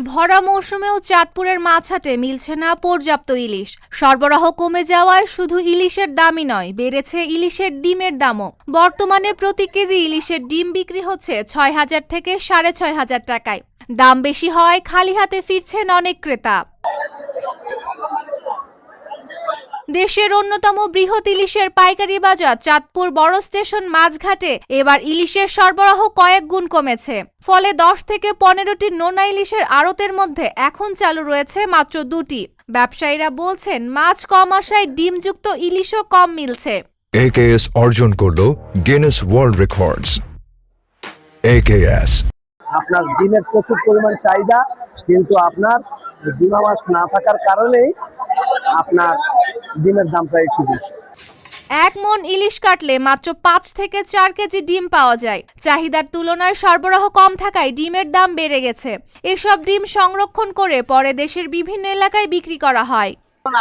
ভরা মৌসুমেও চাঁদপুরের মাছ হাটে মিলছে না পর্যাপ্ত ইলিশ। সরবরাহ কমে যাওয়ায় শুধু ইলিশের দামই নয়, বেড়েছে ইলিশের ডিমের দামও। বর্তমানে প্রতি কেজি ইলিশের ডিম বিক্রি হচ্ছে ৬,০০০ থেকে ৬,৫০০ টাকায়। দাম বেশি হওয়ায় খালি হাতে ফিরছেন অনেক ক্রেতা। দেশের অন্যতম বৃহৎ ইলিশের পাইকারি বাজার চাঁদপুর বড় স্টেশন মাছঘাটে এবার ইলিশের সরবরাহ কয়েক গুণ কমেছে। ফলে ১০ থেকে ১৫টি নোনা ইলিশের আড়তের মধ্যে এখন চালু রয়েছে মাত্র ২টি। ব্যবসায়ীরা বলছেন মাছ কম আসায় ডিমযুক্ত ইলিশও কম মিলছে। AKS অর্জন করলো গিনেস ওয়ার্ল্ড রেকর্ডস। AKS আপনার ডিমের প্রচুর পরিমাণ চাহিদা, কিন্তু আপনার ডিমা মাছ না থাকার কারণেই আপনার ডিমের দামটা একটু বেশি। ১ মণ ইলিশ কাটলে মাত্র ৫ থেকে ৪ কেজি ডিম পাওয়া যায়। চাহিদার তুলনায় সরবরাহ কম থাকায় ডিমের দাম বেড়ে গেছে। এসব ডিম সংরক্ষণ করে পরে দেশের বিভিন্ন এলাকায় বিক্রি করা হয়।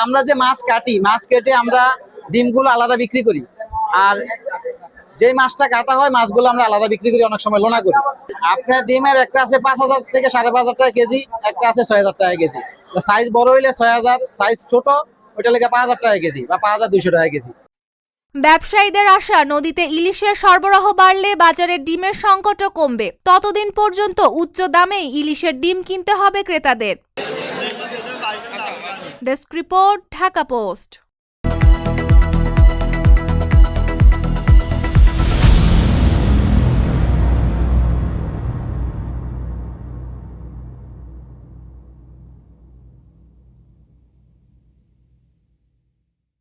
আমরা যে মাছ কেটে আমরা ডিমগুলো আলাদা বিক্রি করি, আর যে মাছটা কাটা হয় মাছগুলো আমরা আলাদা বিক্রি করি, অনেক সময় লোনা করি। আপনার ডিমের একটা আছে ৫,০০০ থেকে ৫,৫০০ টাকা কেজি, একটা আছে ৬,০০০ টাকা কেজি। সাইজ বড় হইলে ৬,০০০, সাইজ ছোট ওইটা লেগে ৫,০০০ টাকা কেজি বা ৫,২০০ টাকা কেজি। ব্যবসায়ীদের আশা, নদীতে ইলিশের সরবরাহ বাড়লে বাজারে ডিমের সংকটও কমবে। ততদিন পর্যন্ত উচ্চ দামেই ইলিশের ডিম কিনতে হবে ক্রেতাদের। Desk report, Dhaka post.